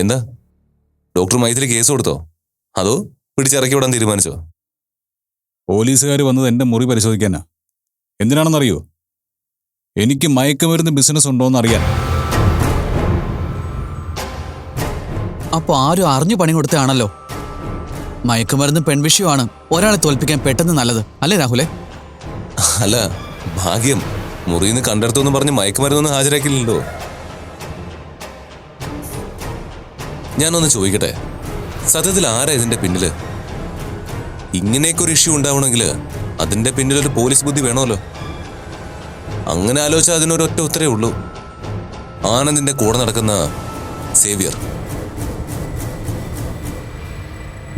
എന്താ doctor Maithili case കൊടുത്തോ അതോ പിടിച്ചിറക്കി വിടാൻ തീരുമാനിച്ചോ? പോലീസുകാർ വന്നത് എൻ്റെ മുറി പരിശോധിക്കാനാ. എന്തിനാണെന്നറിയോ? എനിക്ക് മയക്കുമരുന്ന് ബിസിനസ് ഉണ്ടോയെന്ന് അറിയാൻ. അപ്പോൾ ആരും അറിഞ്ഞു പണി കൊടുത്തതാണല്ലോ. മയക്കുമരുന്ന് പെൺവിഷയമാണ് ഒരാളെ തോൽപ്പിക്കാൻ പെട്ടെന്ന് നല്ലത് അല്ലേ രാഹുലെ? അല്ല, ഭാഗ്യം മുറിയിൽ നിന്ന് കണ്ടെടുത്തൊന്നും പറഞ്ഞ് മയക്കുമരുന്നൊന്നും ഹാജരാക്കില്ലല്ലോ. ഞാനൊന്ന് ചോദിക്കട്ടെ, സത്യത്തിൽ ആരാ ഇതിന്റെ പിന്നില്? ഇങ്ങനെയൊക്കെ ഒരു ഇഷ്യൂ ഉണ്ടാവണമെങ്കിൽ അതിന്റെ പിന്നിലൊരു പോലീസ് ബുദ്ധി വേണമല്ലോ. അങ്ങനെ ആലോചിച്ചാൽ അതിനൊരൊറ്റ ഉത്തരേ ഉള്ളൂ. ആനന്ദിന്റെ കൂടെ നടക്കുന്ന സേവ്യർ.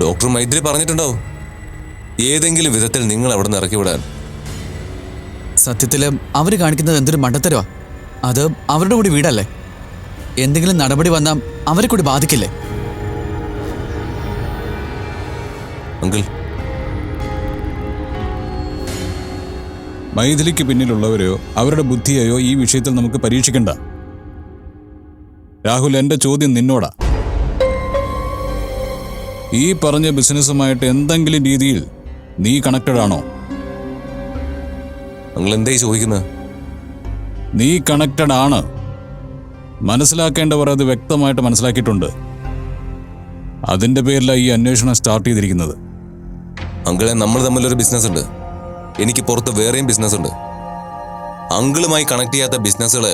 ഡോക്ടർ മൈത്രി പറഞ്ഞിട്ടുണ്ടാവും ഏതെങ്കിലും വിധത്തിൽ നിങ്ങൾ അവിടെ നിന്ന് ഇറക്കി വിടാൻ. സത്യത്തില് അവര് കാണിക്കുന്നത് എന്തൊരു മണ്ടത്തരവാ. അത് അവരുടെ കൂടി വീടല്ലേ. എന്തെങ്കിലും നടപടി വന്നാൽ അവരെ കൂടി ബാധിക്കില്ലേ? അങ്കിൾ, മൈഥിലിക്ക് പിന്നിലുള്ളവരെയോ അവരുടെ ബുദ്ധിയെയോ ഈ വിഷയത്തിൽ നമുക്ക് പരീക്ഷിക്കണ്ട. രാഹുൽ, എൻ്റെ ചോദ്യം നിന്നോടാ. ഈ പറഞ്ഞ ബിസിനസ്സുമായിട്ട് എന്തെങ്കിലും രീതിയിൽ നീ കണക്റ്റഡ് ആണോ? അങ്കിൾ എന്തായി ചോദിക്കുന്നത്? നീ കണക്റ്റഡ് ആണ്. മനസ്സിലാക്കേണ്ടവർ അത് വ്യക്തമായിട്ട് മനസ്സിലാക്കിയിട്ടുണ്ട്. അതിൻ്റെ പേരിലാണ് ഈ അന്വേഷണം സ്റ്റാർട്ട് ചെയ്തിരിക്കുന്നത്. അങ്കിളെ, നമ്മൾ തമ്മിലൊരു ബിസിനസ് ഉണ്ട്. എനിക്ക് പുറത്ത് വേറെയും ബിസിനസ് ഉണ്ട്. അങ്കിളുമായി കണക്ട് ചെയ്യാത്ത ബിസിനസ്സുകള്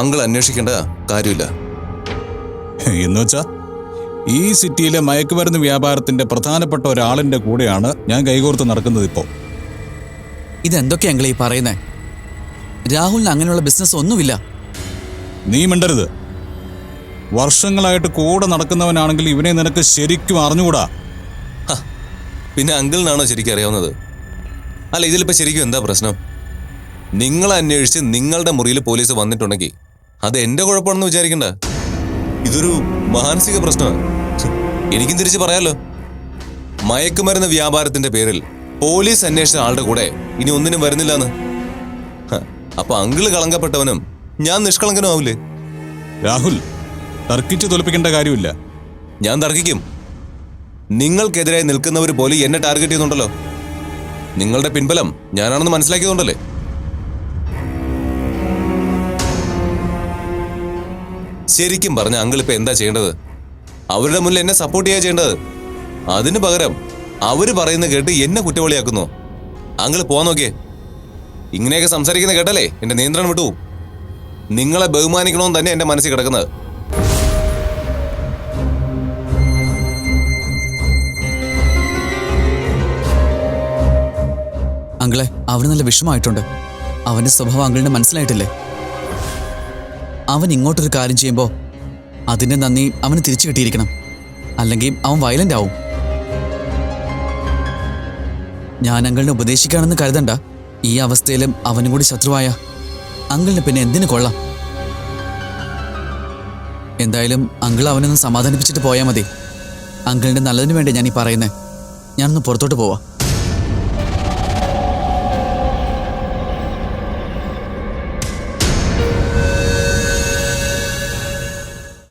അങ്കിൾ അന്വേഷിക്കേണ്ട കാര്യമില്ല. എന്നുവെച്ചാ ഈ സിറ്റിയിലെ മയക്കുമരുന്ന് വ്യാപാരത്തിന്റെ പ്രധാനപ്പെട്ട ഒരാളിന്റെ കൂടെയാണ് ഞാൻ കൈകോർത്ത് നടക്കുന്നത് ഇപ്പോൾ. ഇതെന്തൊക്കെയാ അങ്കിൾ ഈ പറയുന്നേ? രാഹുലിന് അങ്ങനെയുള്ള ബിസിനസ് ഒന്നുമില്ല. നീ മിണ്ടരുത്. വർഷങ്ങളായിട്ട് കൂടെ നടക്കുന്നവനാണെങ്കിൽ ഇവനെ നിനക്ക് ശരിക്കും അറിഞ്ഞുകൂടാ. പിന്നെ അങ്കിളിനാണോ ശരിക്കും അറിയാവുന്നത്? അല്ല, ഇതിലിപ്പോൾ ശരിക്കും എന്താ പ്രശ്നം? നിങ്ങളെ അന്വേഷിച്ച് നിങ്ങളുടെ മുറിയിൽ പോലീസ് വന്നിട്ടുണ്ടെങ്കിൽ അത് എൻ്റെ കുഴപ്പമാണെന്ന് വിചാരിക്കണ്ട. ഇതൊരു മാനസിക പ്രശ്നമാണ്. എനിക്കും തിരിച്ച് പറയാലോ, മയക്കുമരുന്ന് വ്യാപാരത്തിന്റെ പേരിൽ പോലീസ് അന്വേഷിച്ച ആളുടെ കൂടെ ഇനി ഒന്നിനും വരുന്നില്ലാന്ന്. അപ്പൊ അങ്കിള് കളങ്കപ്പെട്ടവനും ഞാൻ നിഷ്കളങ്കനും ആവില്ലേ? രാഹുൽ, തർക്കിച്ച് തോൽപ്പിക്കേണ്ട കാര്യമില്ല. ഞാൻ തർക്കിക്കും. നിങ്ങൾക്കെതിരായി നിൽക്കുന്നവർ പോലും എന്നെ ടാർഗറ്റ് ചെയ്യുന്നുണ്ടല്ലോ. നിങ്ങളുടെ പിൻബലം ഞാനാണെന്ന് മനസ്സിലാക്കിയതുകൊണ്ടല്ലേ. ശരിക്കും പറഞ്ഞ അങ്കിൾ ഇപ്പൊ എന്താ ചെയ്യേണ്ടത്? അവരുടെ മുന്നിൽ എന്നെ സപ്പോർട്ട് ചെയ്യാ ചെയ്യേണ്ടത്. അതിന് പകരം അവര് പറയുന്ന കേട്ട് എന്നെ കുറ്റവാളിയാക്കുന്നു. അങ്കിൾ പോവാൻ നോക്കിയേ. ഇങ്ങനെയൊക്കെ സംസാരിക്കുന്ന കേട്ടല്ലേ എന്റെ നിയന്ത്രണം വിട്ടു. നിങ്ങളെ ബഹുമാനിക്കണമെന്ന് തന്നെ എന്റെ മനസ്സിൽ കിടക്കുന്നത്. അങ്കിളെ, അവന് നല്ല വിഷമമായിട്ടുണ്ട്. അവന്റെ സ്വഭാവം അങ്കിളിന് മനസ്സിലായിട്ടില്ലേ? അവൻ ഇങ്ങോട്ടൊരു കാര്യം ചെയ്യുമ്പോൾ അതിന്റെ നന്ദി അവന് തിരിച്ചു കിട്ടിയിരിക്കണം. അല്ലെങ്കിൽ അവൻ വയലന്റ് ആവും. ഞാൻ അങ്കിളിനെ ഉപദേശിക്കുകയാണെന്ന് കരുതണ്ട. ഈ അവസ്ഥയിലും അവനും കൂടി ശത്രുവായ അങ്കിളിന് പിന്നെ എന്തിനു കൊള്ളാം? എന്തായാലും അങ്കിൾ അവനൊന്ന് സമാധാനിപ്പിച്ചിട്ട് പോയാൽ മതി. അങ്കിളിന്റെ നല്ലതിന് വേണ്ടി ഞാൻ ഈ പറയുന്നേ. ഞാനൊന്ന് പുറത്തോട്ട് പോവാം.